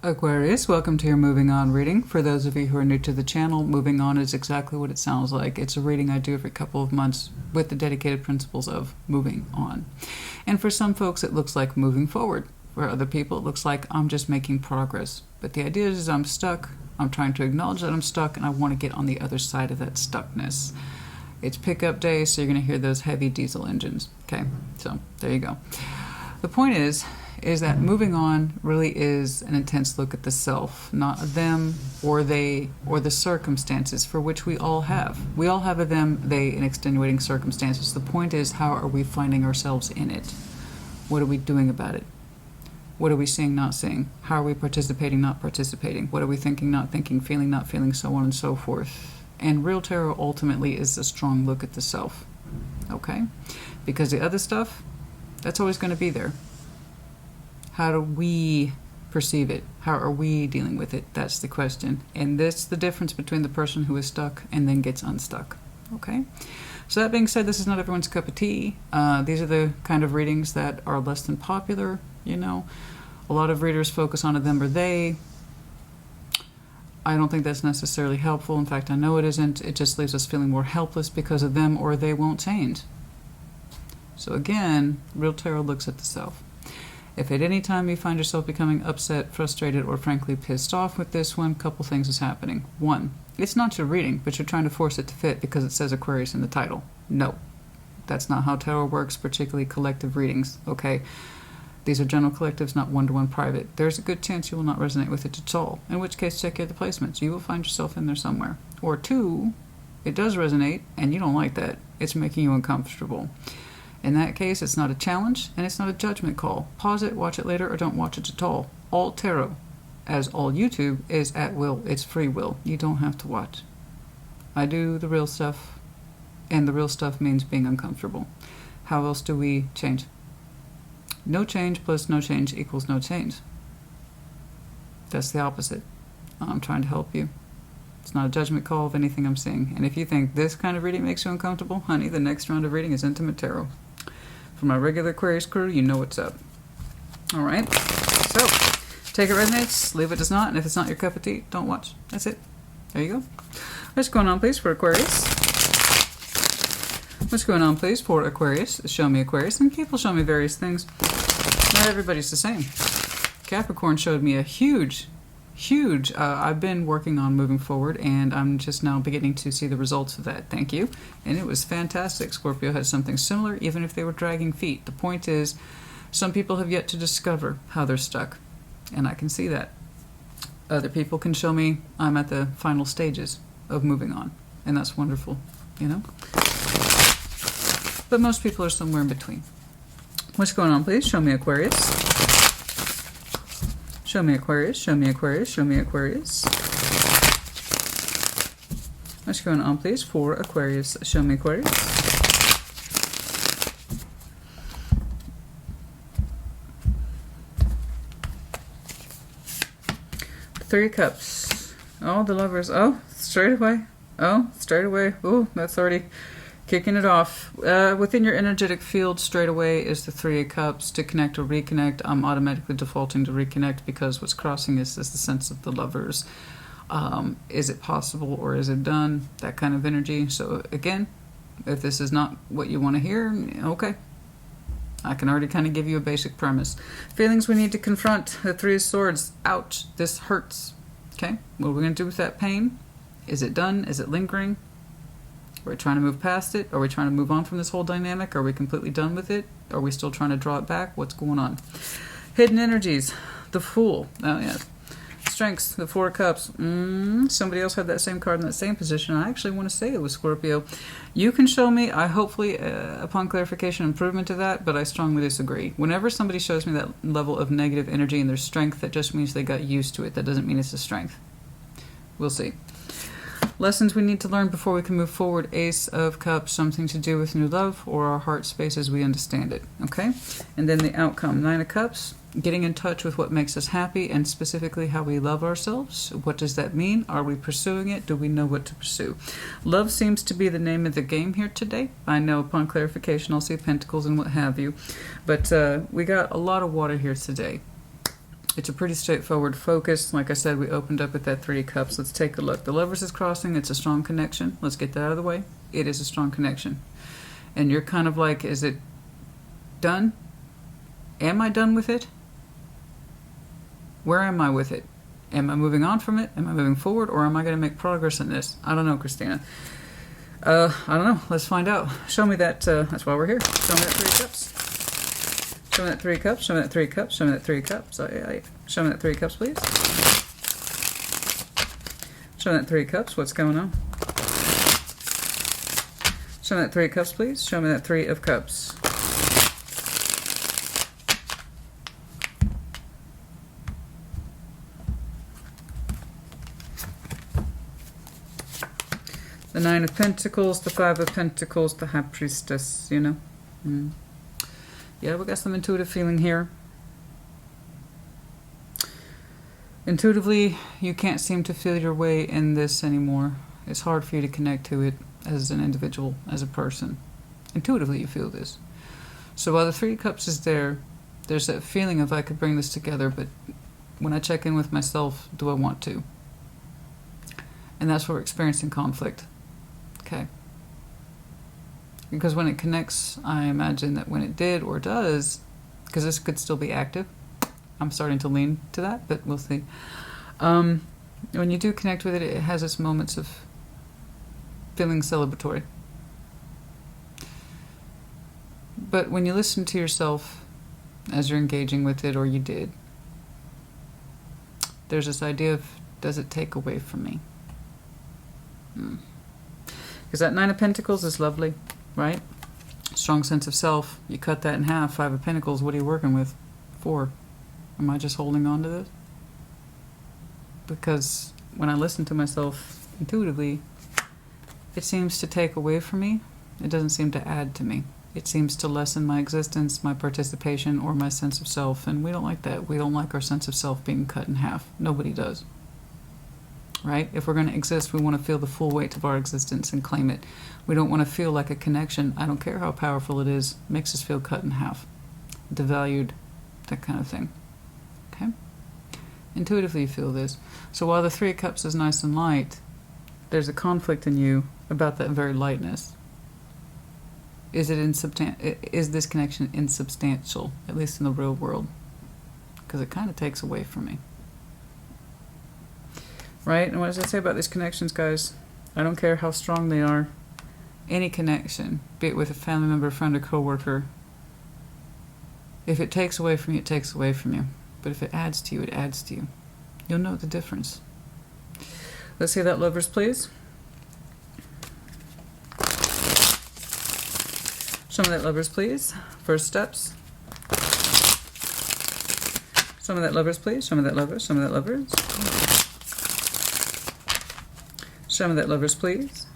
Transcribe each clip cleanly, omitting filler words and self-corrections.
Aquarius, welcome to your Moving On reading. For those of you who are new to the channel, Moving On is exactly what it sounds like. It's a reading I do every couple of months with the dedicated principles of moving on. And for some folks, it looks like moving forward. For other people, it looks like I'm just making progress. But the idea is I'm stuck. I'm trying to acknowledge that I'm stuck, and I want to get on the other side of that stuckness. It's pickup day, so you're going to hear those heavy diesel engines. Okay, so there you go. The point is that moving on really is an intense look at the self, not a them or they or the circumstances, for which we all have. We all have a them, they, in extenuating circumstances. The point is, how are we finding ourselves in it? What are we doing about it? What are we seeing, not seeing? How are we participating, not participating? What are we thinking, not thinking, feeling, not feeling, so on and so forth. And real tarot ultimately is a strong look at the self, okay? Because the other stuff, that's always going to be there. How do we perceive it? How are we dealing with it? That's the question. And that's the difference between the person who is stuck and then gets unstuck. Okay? So that being said, this is not everyone's cup of tea. These are the kind of readings that are less than popular, you know. A lot of readers focus on a them or they. I don't think that's necessarily helpful. In fact, I know it isn't. It just leaves us feeling more helpless because of them or they won't change. So again, real tarot looks at the self. If at any time you find yourself becoming upset, frustrated, or frankly pissed off with this one, couple things is happening. One, it's not your reading, but you're trying to force it to fit because it says Aquarius in the title. No, that's not how tarot works, particularly collective readings, okay? These are general collectives, not one-to-one private. There's a good chance you will not resonate with it at all, in which case check out the placements. You will find yourself in there somewhere. Or two, it does resonate, and you don't like that. It's making you uncomfortable. In that case, it's not a challenge, and it's not a judgment call. Pause it, watch it later, or don't watch it at all. All tarot, as all YouTube, is at will. It's free will. You don't have to watch. I do the real stuff, and the real stuff means being uncomfortable. How else do we change? No change plus no change equals no change. That's the opposite. I'm trying to help you. It's not a judgment call of anything I'm saying. And if you think this kind of reading makes you uncomfortable, honey, the next round of reading is Intimate Tarot. For my regular Aquarius crew, you know what's up. All right. So, take it resonates, leave it does not, and if it's not your cup of tea, don't watch. That's it. There you go. What's going on, please, for Aquarius? What's going on, please, for Aquarius? Show me Aquarius, and people show me various things. Not everybody's the same. Capricorn showed me a huge, I've been working on moving forward, and I'm just now beginning to see the results of that. Thank you. And it was fantastic. Scorpio had something similar, even if they were dragging feet. The point is, some people have yet to discover how they're stuck, and I can see that. Other people can show me I'm at the final stages of moving on, and that's wonderful, you know? But most people are somewhere in between. What's going on, please? Show me Aquarius. Show me Aquarius, show me Aquarius, show me Aquarius. What's going on, please, for Aquarius? Show me Aquarius. Three of Cups. Oh, the Lovers. Oh, straight away. Oh, straight away. Oh, that's already kicking it off. Within your energetic field, straight away is the Three of Cups. To connect or reconnect, I'm automatically defaulting to reconnect because what's crossing is the sense of the Lovers. Is it possible or is it done? That kind of energy. So again, if this is not what you want to hear, okay. I can already kind of give you a basic premise. Feelings we need to confront. The Three of Swords. Ouch, this hurts. Okay, what are we going to do with that pain? Is it done? Is it lingering? Are we trying to move past it? Are we trying to move on from this whole dynamic? Are we completely done with it? Are we still trying to draw it back? What's going on? Hidden energies. The Fool. Oh, yeah. Strengths. The Four of Cups. Somebody else had that same card in that same position. I actually want to say it was Scorpio. You can show me, I hopefully, upon clarification, improvement to that, but I strongly disagree. Whenever somebody shows me that level of negative energy and their strength, that just means they got used to it. That doesn't mean it's a strength. We'll see. Lessons we need to learn before we can move forward. Ace of Cups, something to do with new love or our heart space as we understand it. Okay? And then the outcome. Nine of Cups, getting in touch with what makes us happy and specifically how we love ourselves. What does that mean? Are we pursuing it? Do we know what to pursue? Love seems to be the name of the game here today. I know upon clarification I'll see pentacles and what have you. But we got a lot of water here today. It's a pretty straightforward focus. Like I said, we opened up with that Three of Cups. Let's take a look. The Lovers is crossing. It's a strong connection. Let's get that out of the way. It is a strong connection. And you're kind of like, is it done? Am I done with it? Where am I with it? Am I moving on from it? Am I moving forward? Or am I going to make progress in this? I don't know, Christina. I don't know. Let's find out. Show me that. That's why we're here. Show me that Three of Cups. Show me that Three of Cups. Show me that Three of Cups. Show me that Three of Cups. Show me that Three of Cups, please. Show me that Three of Cups. What's going on? Show me that Three of Cups, please. Show me that Three of Cups. The Nine of Pentacles, the Five of Pentacles, the High Priestess, you know. Yeah, we got some intuitive feeling here. Intuitively, you can't seem to feel your way in this anymore. It's hard for you to connect to it as an individual, as a person. Intuitively, you feel this. So while the Three of Cups is there, there's that feeling of I could bring this together, but when I check in with myself, do I want to? And that's where we're experiencing conflict. Okay. Because when it connects, I imagine that when it did or does, because this could still be active, I'm starting to lean to that, but we'll see. When you do connect with it, it has its moments of feeling celebratory. But when you listen to yourself as you're engaging with it, or you did, there's this idea of, does it take away from me? Because that Nine of Pentacles is lovely, right? Strong sense of self. You cut that in half. Five of Pentacles, what are you working with? 4. Am I just holding on to this? Because when I listen to myself intuitively, it seems to take away from me. It doesn't seem to add to me. It seems to lessen my existence, my participation, or my sense of self. And we don't like that. We don't like our sense of self being cut in half. Nobody does. Right? If we're going to exist, we want to feel the full weight of our existence and claim it. We don't want to feel like a connection. I don't care how powerful it is. It makes us feel cut in half. Devalued. That kind of thing. Okay? Intuitively you feel this. So while the Three of Cups is nice and light, there's a conflict in you about that very lightness. Is this connection insubstantial, at least in the real world? Because it kind of takes away from me. Right? And what does that say about these connections, guys? I don't care how strong they are. Any connection, be it with a family member, friend, or coworker, if it takes away from you, it takes away from you. But if it adds to you, it adds to you. You'll know the difference. Let's see that, Lovers, please. Show me that, Lovers, please. First steps. Show me that, Lovers, please. Show me that, Lovers. Show me that, Lovers. Show me that, Lovers, please.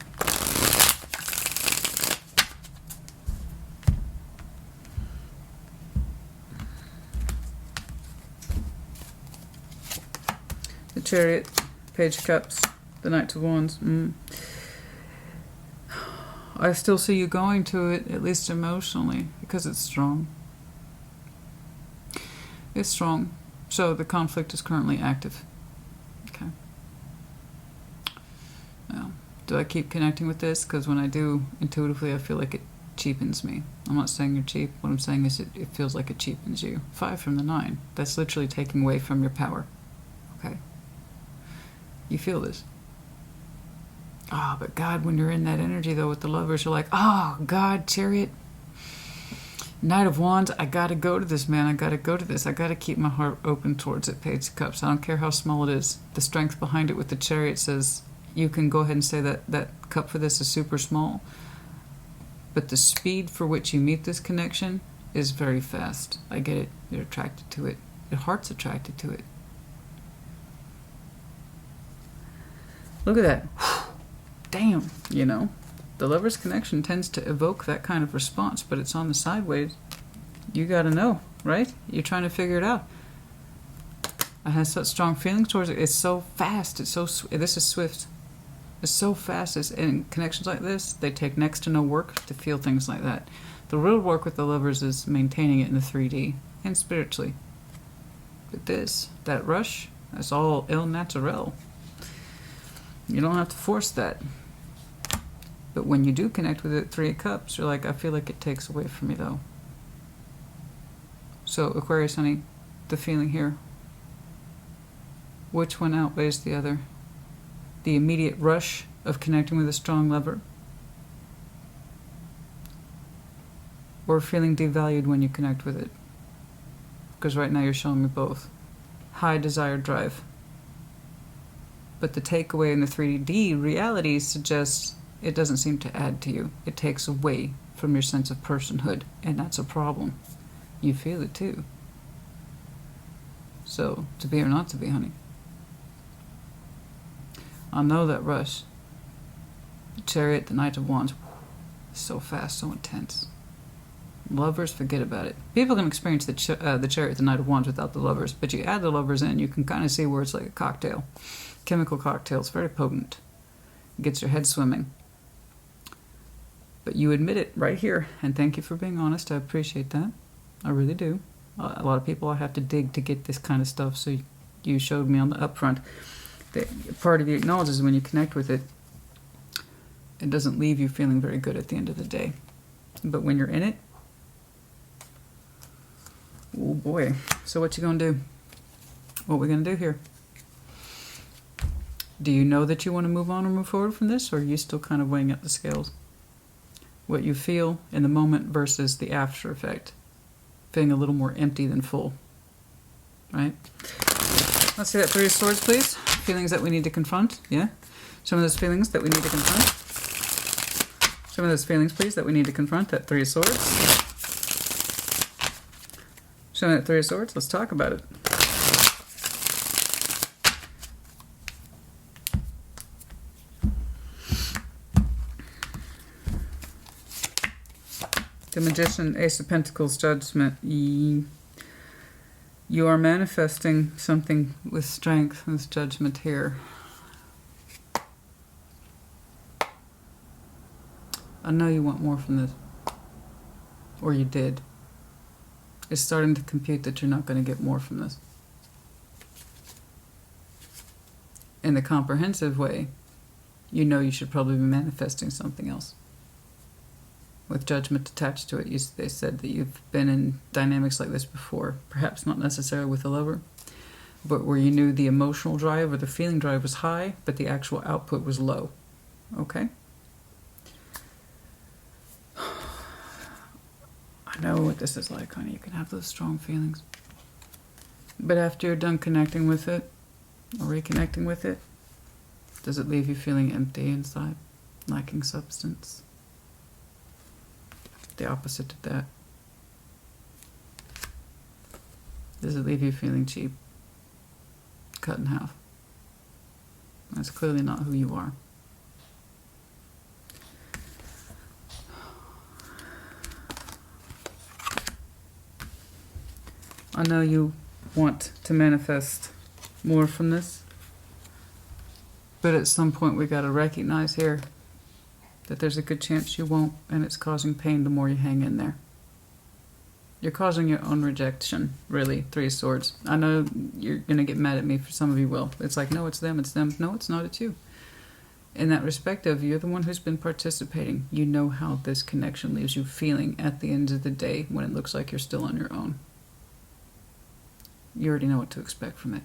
The Chariot, Page of Cups, the Knight of Wands. I still see you going to it, at least emotionally, because it's strong. It's strong. So the conflict is currently active. Okay. Now, do I keep connecting with this? Because when I do, intuitively, I feel like it cheapens me. I'm not saying you're cheap. What I'm saying is it feels like it cheapens you. 5 from the 9. That's literally taking away from your power. Okay. You feel this. Ah, but God, when you're in that energy, though, with the Lovers, you're like, oh, God, Chariot, Knight of Wands, I got to go to this, man. I got to go to this. I got to keep my heart open towards it, Page of Cups. I don't care how small it is. The strength behind it with the Chariot says, you can go ahead and say that that cup for this is super small, but the speed for which you meet this connection is very fast. I get it. You're attracted to it. Your heart's attracted to it. Look at that. Damn, you know. The Lovers connection tends to evoke that kind of response, but it's on the sideways. You gotta know, right? You're trying to figure it out. I have such strong feelings towards it. It's so fast. It's so this is swift. It's so fast. And connections like this, they take next to no work to feel things like that. The real work with the Lovers is maintaining it in the 3D and spiritually. with this. That rush, that's all el natural. You don't have to force that. But when you do connect with it, 3 of Cups, you're like, I feel like it takes away from me though. So Aquarius, honey, the feeling here, which one outweighs the other? The immediate rush of connecting with a strong lover, or feeling devalued when you connect with it? Because right now you're showing me both. High desire drive. But the takeaway in the 3D reality suggests it doesn't seem to add to you. It takes away from your sense of personhood, and that's a problem. You feel it too. So, to be or not to be, honey. I know that rush. Chariot, the Knight of Wands. So fast, so intense. Lovers, forget about it. People can experience the Chariot, the Knight of Wands without the lovers, but you add the lovers in, you can kind of see where it's like a cocktail. Chemical cocktail. It's very potent. It gets your head swimming. But you admit it right here, and thank you for being honest. I appreciate that. I really do. A lot of people I have to dig to get this kind of stuff, so you showed me on the upfront that part of you acknowledges when you connect with it, it doesn't leave you feeling very good at the end of the day. But when you're in it, oh boy. So what you gonna do? What we gonna do here? Do you know that you want to move on or move forward from this, or are you still kind of weighing up the scales? What you feel in the moment versus the after effect. Feeling a little more empty than full. Right? Let's see that 3 of Swords, please. Feelings that we need to confront. Yeah? Some of those feelings that we need to confront. Some of those feelings, please, that we need to confront. That 3 of Swords. Show me that 3 of Swords. Let's talk about it. The Magician, Ace of Pentacles, Judgment. You are manifesting something with strength, with Judgment here. I know you want more from this. Or you did. It's starting to compute that you're not going to get more from this. In the comprehensive way, you know you should probably be manifesting something else. With Judgment attached to it, they said that you've been in dynamics like this before. Perhaps not necessarily with a lover, but where you knew the emotional drive or the feeling drive was high, but the actual output was low. Okay? I know what this is like, honey. You can have those strong feelings. But after you're done connecting with it, or reconnecting with it, does it leave you feeling empty inside? Lacking substance? The opposite of that. Does it leave you feeling cheap? Cut in half? That's clearly not who you are. I know you want to manifest more from this, but at some point we got to recognize here that there's a good chance you won't, and it's causing pain the more you hang in there. You're causing your own rejection, really, 3 of Swords. I know you're going to get mad at me, for some of you will. It's like, no, it's them, it's them. No, it's not, it's you. In that perspective, you're the one who's been participating. You know how this connection leaves you feeling at the end of the day when it looks like you're still on your own. You already know what to expect from it.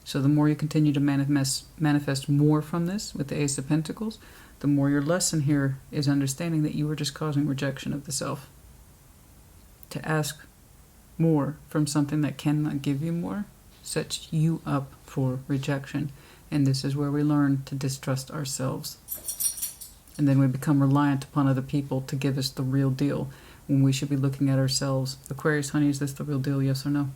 So the more you continue to manifest more from this with the Ace of Pentacles, the more your lesson here is understanding that you are just causing rejection of the self. To ask more from something that cannot give you more sets you up for rejection. And this is where we learn to distrust ourselves. And then we become reliant upon other people to give us the real deal when we should be looking at ourselves. Aquarius, honey, is this the real deal, yes or no?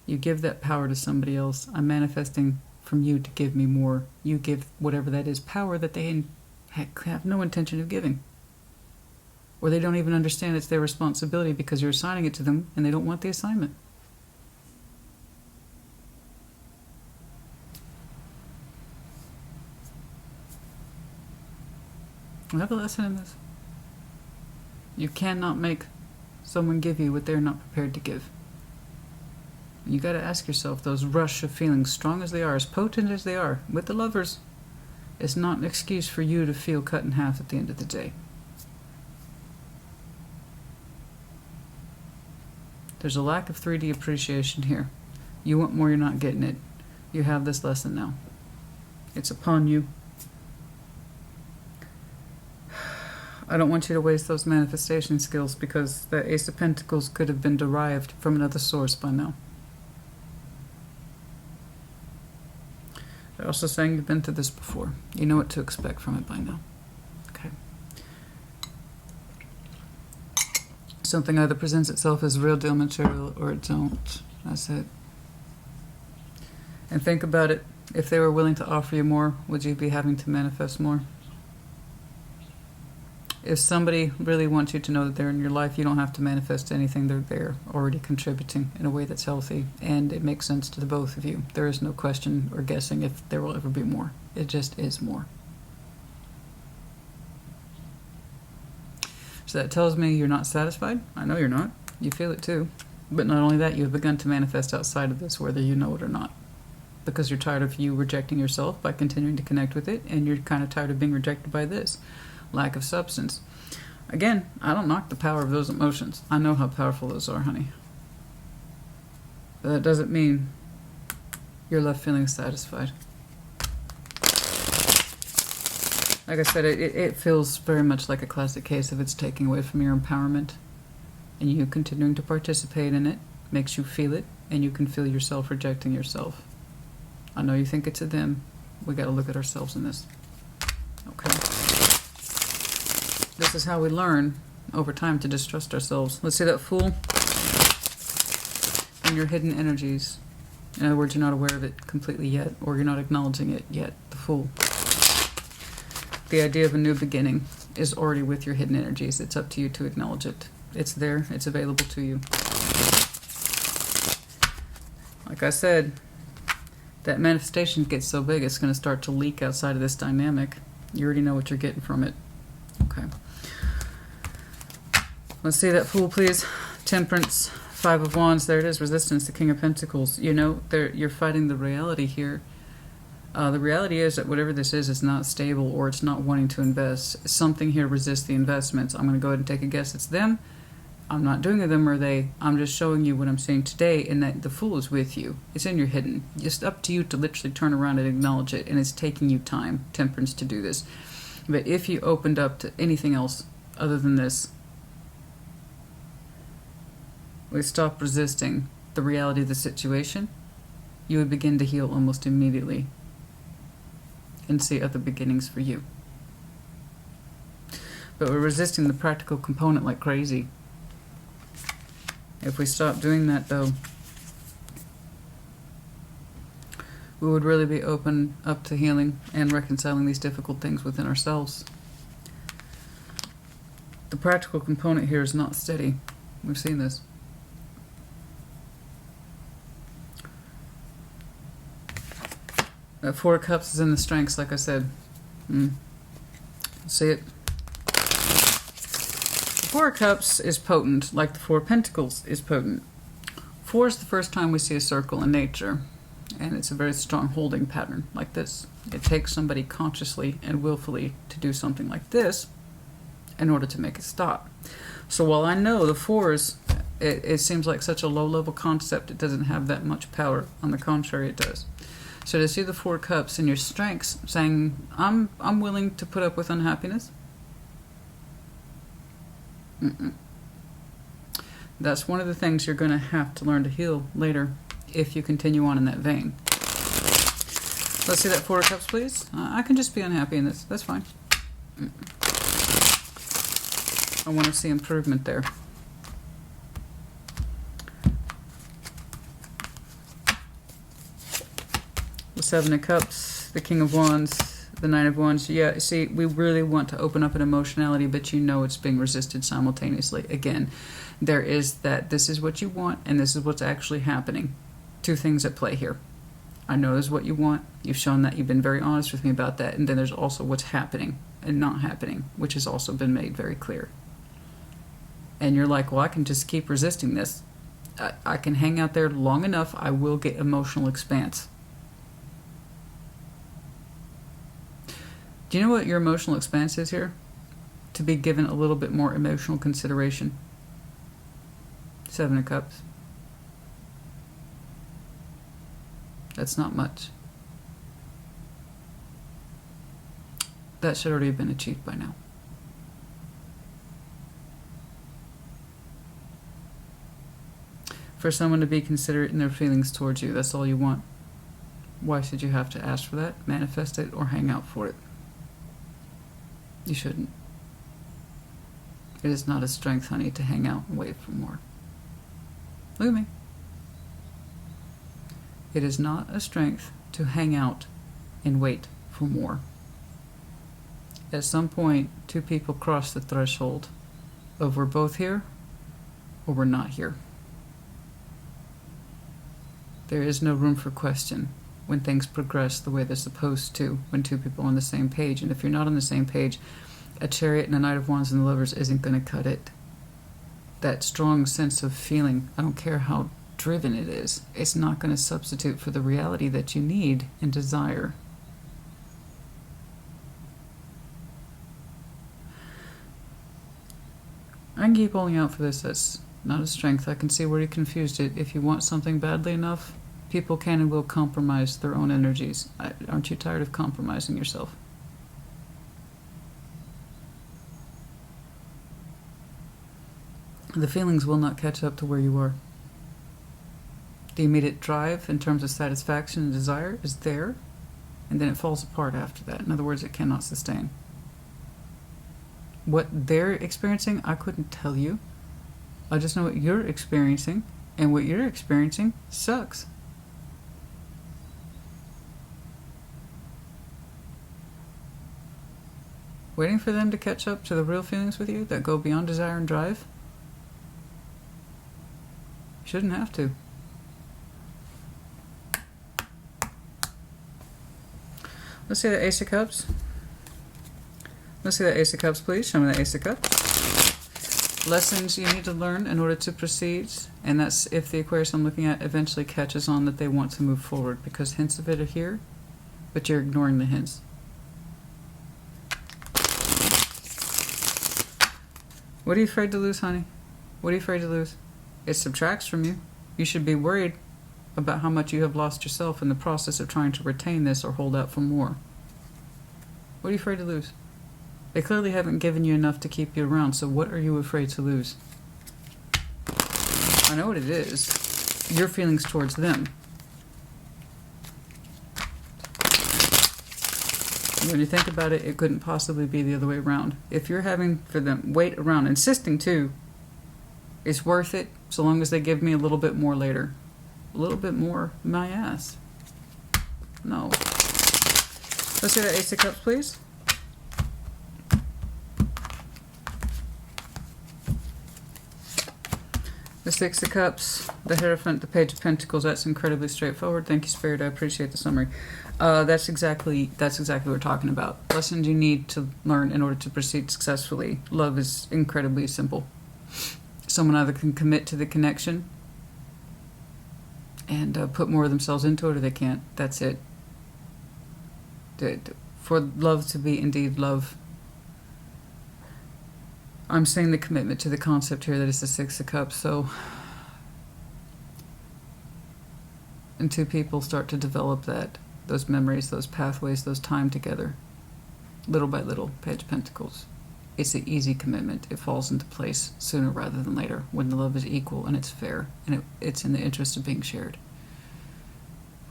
You give that power to somebody else. I'm manifesting from you to give me more. You give whatever that is power that they have no intention of giving. Or they don't even understand it's their responsibility because you're assigning it to them and they don't want the assignment. We have a lesson in this. You cannot make someone give you what they're not prepared to give. You got to ask yourself, those rush of feelings, strong as they are, as potent as they are, with the lovers, it's not an excuse for you to feel cut in half at the end of the day. There's a lack of 3D appreciation here. You want more, you're not getting it. You have this lesson now. It's upon you. I don't want you to waste those manifestation skills, because the Ace of Pentacles could have been derived from another source by now. They're also saying you've been through this before. You know what to expect from it by now. Okay. Something either presents itself as real deal material or it don't. That's it. And think about it. If they were willing to offer you more, would you be having to manifest more? If somebody really wants you to know that they're in your life, you don't have to manifest anything. They're there, already contributing in a way that's healthy, and it makes sense to the both of you. There is no question or guessing if there will ever be more. It just is more. So that tells me you're not satisfied. I know you're not. You feel it too. But not only that, you have begun to manifest outside of this, whether you know it or not. Because you're tired of you rejecting yourself by continuing to connect with it, and you're kind of tired of being rejected by this. Lack of substance. Again, I don't knock the power of those emotions. I know how powerful those are, honey. But that doesn't mean you're left feeling satisfied. Like I said, it feels very much like a classic case of it's taking away from your empowerment. And you continuing to participate in it makes you feel it, and you can feel yourself rejecting yourself. I know you think it's a them. We got to look at ourselves in this. Okay. This is how we learn over time to distrust ourselves. Let's see that Fool and your hidden energies. In other words, you're not aware of it completely yet, or you're not acknowledging it yet. The Fool. The idea of a new beginning is already with your hidden energies. It's up to you to acknowledge it. It's there. It's available to you. Like I said, that manifestation gets so big, it's going to start to leak outside of this dynamic. You already know what you're getting from it. Okay. Let's see that Fool, please. Temperance, Five of Wands. There it is. Resistance, the King of Pentacles. You know, you're fighting the reality here. The reality is that whatever this is not stable, or it's not wanting to invest. Something here resists the investments. I'm going to go ahead and take a guess. It's them. I'm not doing a them or they. I'm just showing you what I'm seeing today, and that the Fool is with you. It's in your hidden. Just up to you to literally turn around and acknowledge it, and it's taking you time, Temperance, to do this. But if you opened up to anything else other than this, we stop resisting the reality of the situation, you would begin to heal almost immediately and see other beginnings for you. But we're resisting the practical component like crazy. If we stop doing that, though, we would really be open up to healing and reconciling these difficult things within ourselves. The practical component here is not steady. We've seen this. That Four of Cups is in the strengths, like I said. See it? The Four of Cups is potent, like the Four of Pentacles is potent. Four is the first time we see a circle in nature, and it's a very strong holding pattern, like this. It takes somebody consciously and willfully to do something like this in order to make it stop. So while I know the Fours, it seems like such a low-level concept, it doesn't have that much power. On the contrary, it does. So to see the Four Cups in your strengths, saying, I'm willing to put up with unhappiness. That's one of the things you're going to have to learn to heal later if you continue on in that vein. Let's see that Four of Cups, please. I can just be unhappy in this. That's fine. I want to see improvement there. The Seven of Cups, the King of Wands, the Nine of Wands. Yeah, see, we really want to open up an emotionality, but you know it's being resisted simultaneously. Again, there is that this is what you want, and this is what's actually happening. Two things at play here. I know this is what you want. You've shown that. You've been very honest with me about that. And then there's also what's happening and not happening, which has also been made very clear. And you're like, well, I can just keep resisting this. I can hang out there long enough, I will get emotional expanse. Do you know what your emotional expanse is here? To be given a little bit more emotional consideration. 7 of Cups. That's not much. That should already have been achieved by now. For someone to be considerate in their feelings towards you, that's all you want. Why should you have to ask for that, manifest it, or hang out for it? You shouldn't. It is not a strength, honey, to hang out and wait for more. Look at me. It is not a strength to hang out and wait for more. At some point, two people cross the threshold of we're both here or we're not here. There is no room for question when things progress the way they're supposed to, when two people are on the same page. And if you're not on the same page, a Chariot and a Knight of Wands and the Lovers isn't going to cut it. That strong sense of feeling, I don't care how driven it is, it's not going to substitute for the reality that you need and desire. I can keep holding out for this. That's not a strength. I can see where you confused it. If you want something badly enough, people can and will compromise their own energies. Aren't you tired of compromising yourself? The feelings will not catch up to where you are. The immediate drive in terms of satisfaction and desire is there, and then it falls apart after that. In other words, it cannot sustain. What they're experiencing, I couldn't tell you. I just know what you're experiencing, and what you're experiencing sucks. Waiting for them to catch up to the real feelings with you that go beyond desire and drive? You shouldn't have to. Let's see the Ace of Cups. Let's see the Ace of Cups, please. Show me the Ace of Cups. Lessons you need to learn in order to proceed. And that's if the Aquarius I'm looking at eventually catches on that they want to move forward. Because hints of it are here, but you're ignoring the hints. What are you afraid to lose, honey? What are you afraid to lose? It subtracts from you. You should be worried about how much you have lost yourself in the process of trying to retain this or hold out for more. What are you afraid to lose? They clearly haven't given you enough to keep you around, so what are you afraid to lose? I know what it is. Your feelings towards them. When you think about it, it couldn't possibly be the other way around. If you're having for them wait around, insisting too, it's worth it so long as they give me a little bit more later. A little bit more, my ass. No. Let's see the Ace of Cups, please. The Six of Cups, the Hierophant, the Page of Pentacles. That's incredibly straightforward. Thank you, Spirit. I appreciate the summary. That's exactly what we're talking about. Lessons you need to learn in order to proceed successfully. Love is incredibly simple. Someone either can commit to the connection and put more of themselves into it, or they can't. That's it. For love to be indeed love, I'm saying the commitment to the concept here that is the Six of Cups. So, and two people start to develop those memories, those pathways, those time together, little by little. Page of Pentacles. It's an easy commitment. It falls into place sooner rather than later when the love is equal and it's fair and it's in the interest of being shared.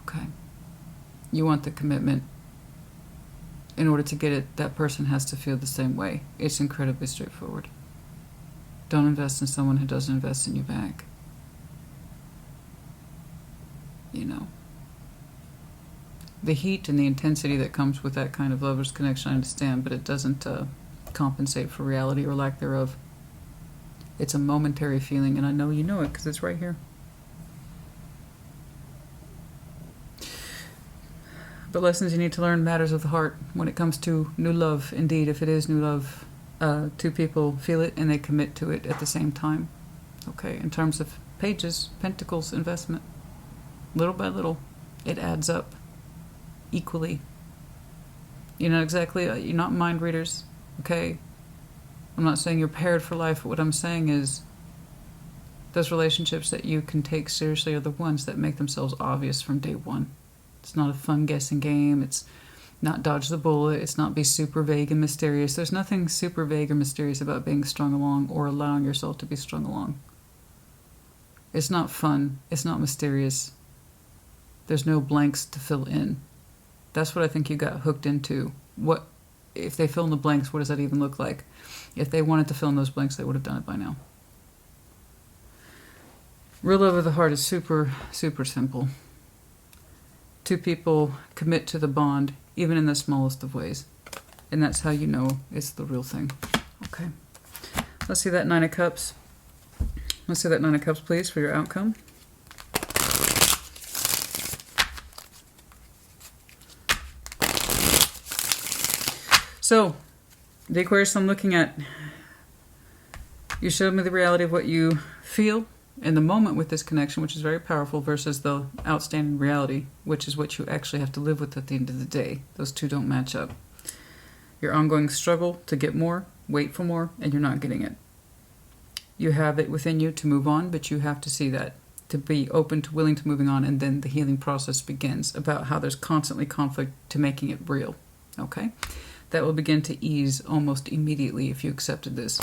Okay. You want the commitment. In order to get it, that person has to feel the same way. It's incredibly straightforward. Don't invest in someone who doesn't invest in you back. You know. The heat and the intensity that comes with that kind of lover's connection, I understand, but it doesn't compensate for reality or lack thereof. It's a momentary feeling, and I know you know it because it's right here. But lessons you need to learn, matters of the heart when it comes to new love. Indeed, if it is new love, Two people feel it and they commit to it at the same time. Okay, in terms of pages, pentacles, investment, little by little, it adds up equally. You're not mind readers, okay? I'm not saying you're paired for life, but what I'm saying is those relationships that you can take seriously are the ones that make themselves obvious from day one. It's not a fun guessing game. It's not dodge the bullet. It's not be super vague and mysterious. There's nothing super vague or mysterious about being strung along or allowing yourself to be strung along. It's not fun. It's not mysterious. There's no blanks to fill in. That's what I think you got hooked into. What if they fill in the blanks? What does that even look like? If they wanted to fill in those blanks, they would have done it by now. Real love of the heart is super, super simple. Two people commit to the bond, even in the smallest of ways. And that's how you know it's the real thing. Okay. Let's see that Nine of Cups. Let's see that Nine of Cups, please, for your outcome. So, the Aquarius I'm looking at, you showed me the reality of what you feel in the moment with this connection, which is very powerful, versus the outstanding reality, which is what you actually have to live with at the end of the day. Those two don't match up. Your ongoing struggle to get more, wait for more, and you're not getting it. You have it within you to move on, but you have to see that, to be open to willing to moving on, and then the healing process begins about how there's constantly conflict to making it real. Okay? That will begin to ease almost immediately if you accepted this.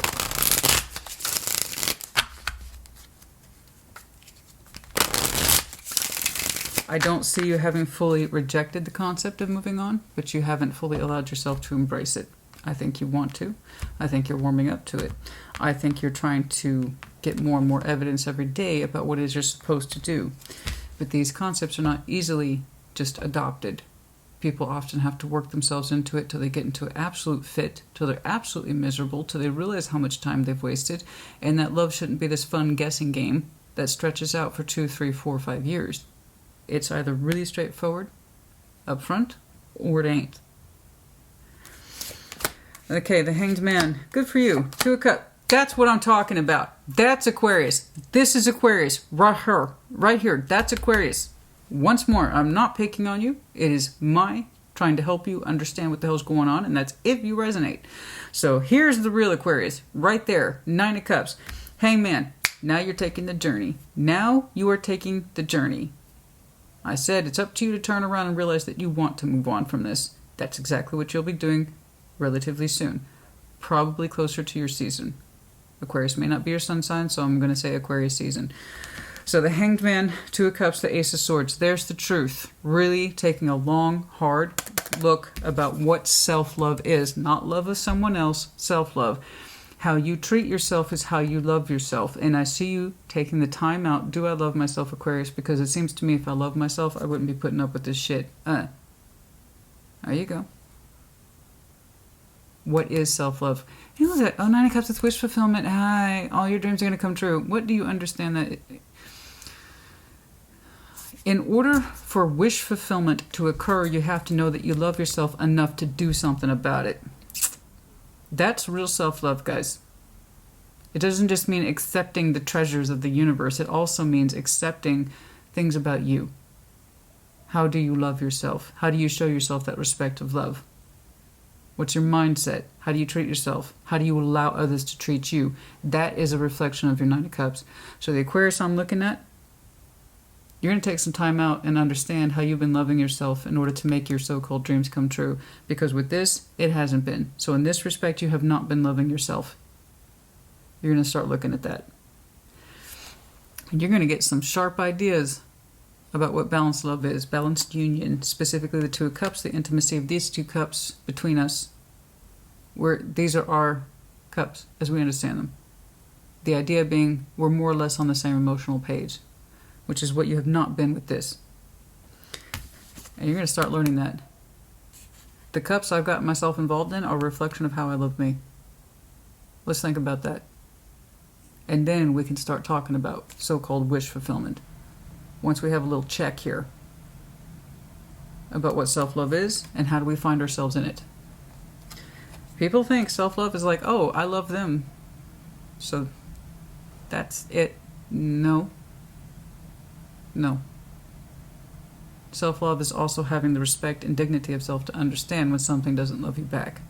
I don't see you having fully rejected the concept of moving on, but you haven't fully allowed yourself to embrace it. I think you want to. I think you're warming up to it. I think you're trying to get more and more evidence every day about what it is you're supposed to do. But these concepts are not easily just adopted. People often have to work themselves into it till they get into an absolute fit, till they're absolutely miserable, till they realize how much time they've wasted, and that love shouldn't be this fun guessing game that stretches out for 2, 3, 4, 5 years. It's either really straightforward, up front, or it ain't. Okay, the Hanged Man. Good for you. Two of Cups. That's what I'm talking about. That's Aquarius. This is Aquarius. Right here. Right here. That's Aquarius. Once more, I'm not picking on you. It is my trying to help you understand what the hell's going on, and that's if you resonate. So here's the real Aquarius. Right there. Nine of Cups. Hangman. Now you're taking the journey. Now you are taking the journey. I said it's up to you to turn around and realize that you want to move on from this. That's exactly what you'll be doing relatively soon. Probably closer to your season. Aquarius may not be your sun sign, so I'm going to say Aquarius season. So the Hanged Man, Two of Cups, the Ace of Swords. There's the truth. Really taking a long, hard look about what self-love is. Not love of someone else, self-love. How you treat yourself is how you love yourself. And I see you taking the time out. Do I love myself, Aquarius? Because it seems to me if I love myself, I wouldn't be putting up with this shit. There you go. What is self-love? You know that, oh, Nine of Cups with wish fulfillment. Hi, all your dreams are going to come true. What do you understand that? In order for wish fulfillment to occur, you have to know that you love yourself enough to do something about it. That's real self-love, guys. It doesn't just mean accepting the treasures of the universe. It also means accepting things about you. How do you love yourself? How do you show yourself that respect of love? What's your mindset? How do you treat yourself? How do you allow others to treat you? That is a reflection of your Nine of Cups. So the Aquarius I'm looking at, you're going to take some time out and understand how you've been loving yourself in order to make your so-called dreams come true. Because with this, it hasn't been. So in this respect, you have not been loving yourself. You're going to start looking at that. And you're going to get some sharp ideas about what balanced love is. Balanced union, specifically the Two of Cups, the intimacy of these two cups between us. These are our cups as we understand them. The idea being we're more or less on the same emotional page, which is what you have not been with this. And you're going to start learning that. The cups I've got myself involved in are a reflection of how I love me. Let's think about that. And then we can start talking about so-called wish fulfillment. Once we have a little check here about what self-love is and how do we find ourselves in it. People think self-love is like, oh, I love them, so that's it. No. No. Self-love is also having the respect and dignity of self to understand when something doesn't love you back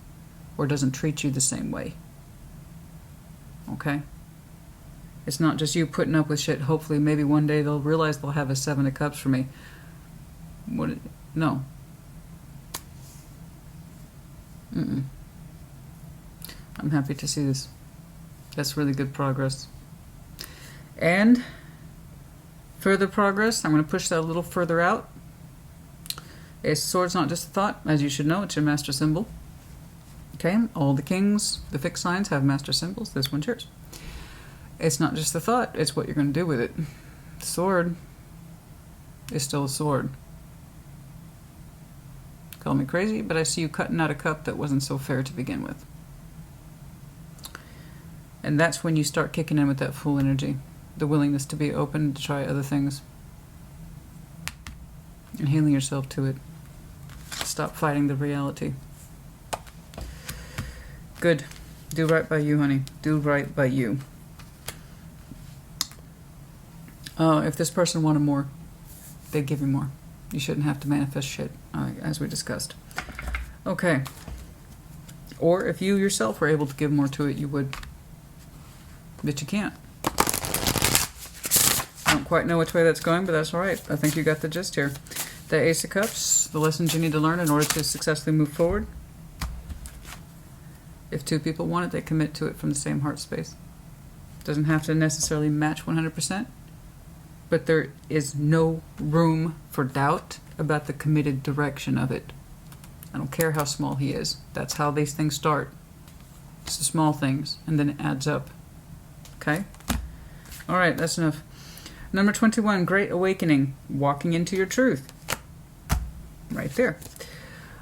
or doesn't treat you the same way. Okay? It's not just you putting up with shit. Hopefully, maybe one day they'll realize they'll have a 7 of Cups for me. No. I'm happy to see this. That's really good progress. And further progress, I'm going to push that a little further out. Ace of Swords, not just a thought, as you should know, it's your master symbol. Okay, all the kings, the fixed signs have master symbols. This one's yours. It's not just a thought, it's what you're going to do with it. The sword is still a sword. Call me crazy, but I see you cutting out a cup that wasn't so fair to begin with. And that's when you start kicking in with that full energy. The willingness to be open to try other things. And healing yourself to it. Stop fighting the reality. Good. Do right by you, honey. Do right by you. If this person wanted more, they'd give you more. You shouldn't have to manifest shit, as we discussed. Okay. Or if you yourself were able to give more to it, you would. But you can't. I don't quite know which way that's going, but that's all right. I think you got the gist here. The Ace of Cups, the lessons you need to learn in order to successfully move forward. If 2 people want it, they commit to it from the same heart space. Doesn't have to necessarily match 100%, but there is no room for doubt about the committed direction of it. I don't care how small he is. That's how these things start. It's the small things, and then it adds up. Okay? All right, that's enough. Number 21, Great Awakening, walking into your truth. Right there.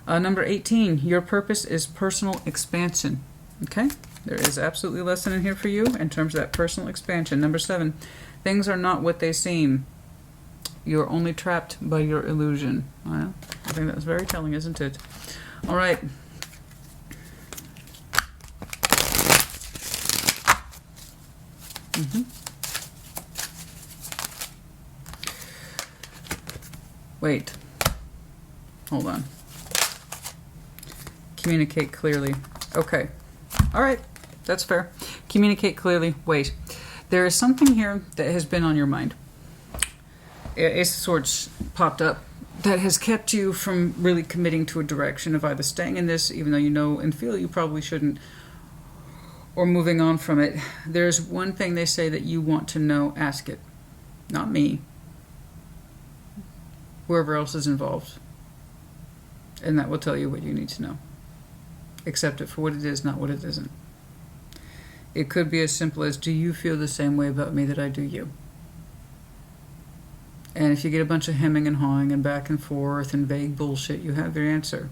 Number 18, your purpose is personal expansion. Okay? There is absolutely a lesson in here for you in terms of that personal expansion. Number 7, things are not what they seem. You're only trapped by your illusion. Well, I think that's very telling, isn't it? All right. Wait. Hold on. Communicate clearly. Okay. All right. That's fair. Communicate clearly. Wait. There is something here that has been on your mind. Ace of Swords popped up that has kept you from really committing to a direction of either staying in this, even though you know and feel you probably shouldn't, or moving on from it. There's one thing they say that you want to know, ask it. Not me. Whoever else is involved. And that will tell you what you need to know. Accept it for what it is, not what it isn't. It could be as simple as, do you feel the same way about me that I do you? And if you get a bunch of hemming and hawing and back and forth and vague bullshit, you have your answer.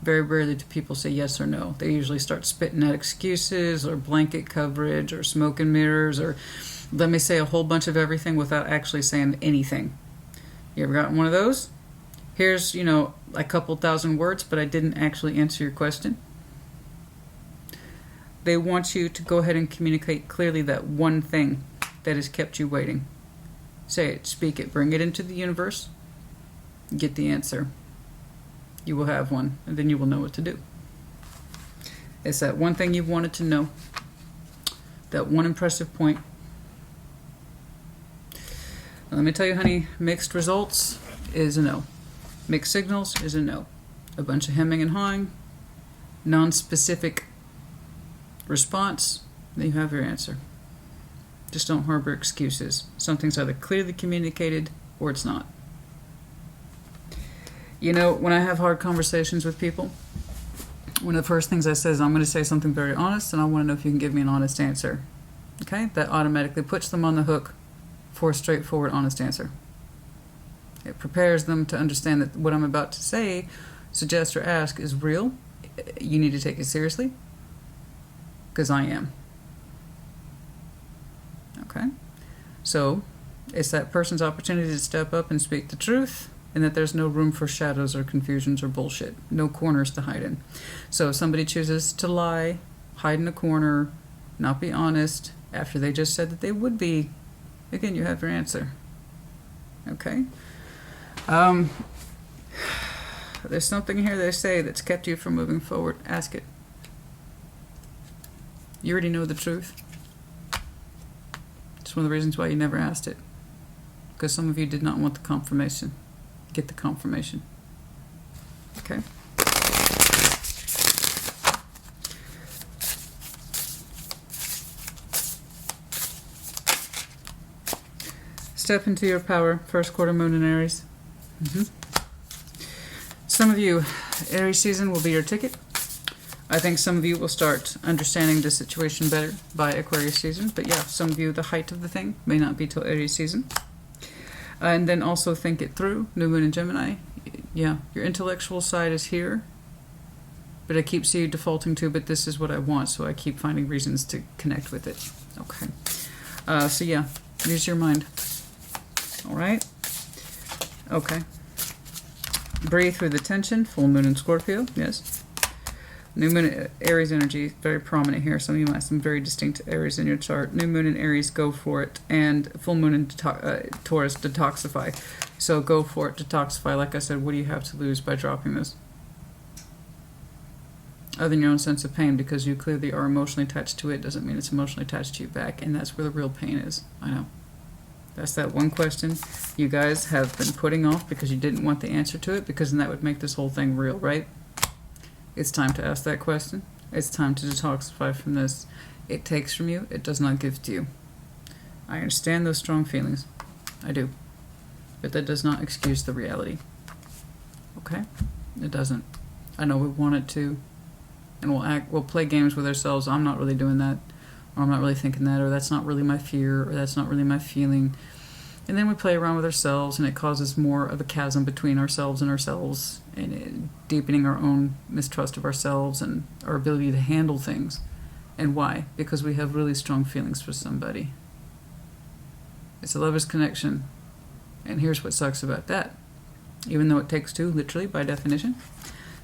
Very rarely do people say yes or no. They usually start spitting out excuses or blanket coverage or smoke and mirrors or let me say a whole bunch of everything without actually saying anything. You ever gotten one of those? Here's, a couple thousand words, but I didn't actually answer your question. They want you to go ahead and communicate clearly that one thing that has kept you waiting. Say it, speak it, bring it into the universe, get the answer. You will have one, and then you will know what to do. It's that one thing you've wanted to know, that one impressive point. Now, let me tell you, honey, mixed results is a no. Mixed signals is a no. A bunch of hemming and hawing, non-specific response, then you have your answer. Just don't harbor excuses. Something's either clearly communicated or it's not. When I have hard conversations with people, one of the first things I say is, I'm going to say something very honest, and I want to know if you can give me an honest answer. Okay? That automatically puts them on the hook for a straightforward, honest answer. It prepares them to understand that what I'm about to say, suggest, or ask is real. You need to take it seriously, because I am. Okay? So, it's that person's opportunity to step up and speak the truth, and that there's no room for shadows or confusions or bullshit. No corners to hide in. So if somebody chooses to lie, hide in a corner, not be honest, after they just said that they would be, again, you have your answer. Okay? There's something here they say that's kept you from moving forward. Ask it. You already know the truth. It's one of the reasons why you never asked it. Because some of you did not want the confirmation. Get the confirmation. Okay? Step into your power. First quarter moon in Aries. Some of you, Aries season will be your ticket. I think some of you will start understanding the situation better by Aquarius season. But yeah, some of you, the height of the thing may not be till Aries season. And then also think it through. New moon in Gemini. Yeah, your intellectual side is here. But I keep seeing you defaulting to, but this is what I want. So I keep finding reasons to connect with it. Okay. So yeah, use your mind. All right? Okay. Breathe through the tension. Full moon in Scorpio. Yes. New moon, Aries energy, very prominent here. Some of you might have some very distinct Aries in your chart. New moon in Aries, go for it. And full moon in Taurus, detoxify. So go for it, detoxify. Like I said, what do you have to lose by dropping this? Other than your own sense of pain, because you clearly are emotionally attached to it, doesn't mean it's emotionally attached to you back. And that's where the real pain is. I know. That's that one question you guys have been putting off because you didn't want the answer to it, because then that would make this whole thing real, right? It's time to ask that question. It's time to detoxify from this. It takes from you. It does not give to you. I understand those strong feelings. I do. But that does not excuse the reality. Okay? It doesn't. I know we want it to. And we'll play games with ourselves. I'm not really doing that. Or I'm not really thinking that. Or that's not really my fear. Or that's not really my feeling. And then we play around with ourselves, and it causes more of a chasm between ourselves and ourselves, and deepening our own mistrust of ourselves and our ability to handle things. And why? Because we have really strong feelings for somebody. It's a lover's connection. And here's what sucks about that. Even though it takes two, literally, by definition,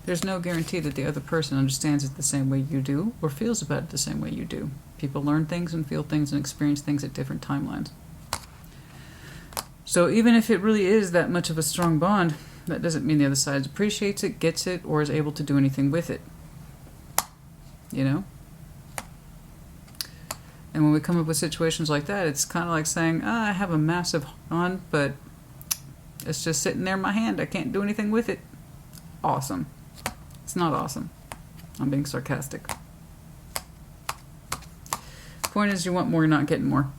there's no guarantee that the other person understands it the same way you do, or feels about it the same way you do. People learn things and feel things and experience things at different timelines. So even if it really is that much of a strong bond, that doesn't mean the other side appreciates it, gets it, or is able to do anything with it. You know? And when we come up with situations like that, it's kind of like saying, I have a massive bond, but it's just sitting there in my hand. I can't do anything with it. Awesome. It's not awesome. I'm being sarcastic. Point is, you want more, you're not getting more.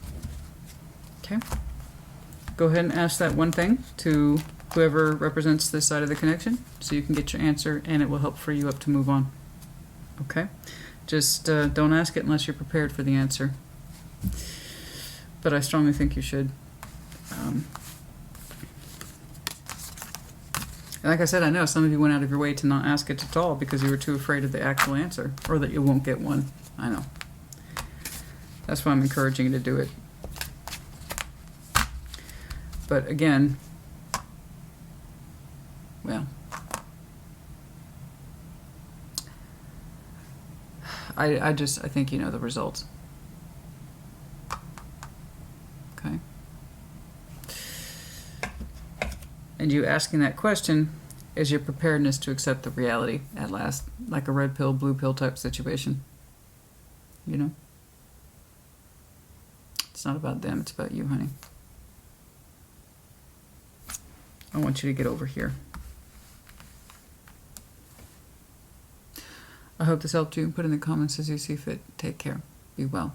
Okay? Go ahead and ask that one thing to whoever represents this side of the connection, so you can get your answer, and it will help free you up to move on. Okay? Just don't ask it unless you're prepared for the answer. But I strongly think you should. Like I said, I know some of you went out of your way to not ask it at all because you were too afraid of the actual answer, or that you won't get one. I know. That's why I'm encouraging you to do it. But again, well, I think you know the results. Okay? And you asking that question is your preparedness to accept the reality at last, like a red pill, blue pill type situation. You know? It's not about them, it's about you, honey. I want you to get over here. I hope this helped you. Put in the comments as you see fit. Take care. Be well.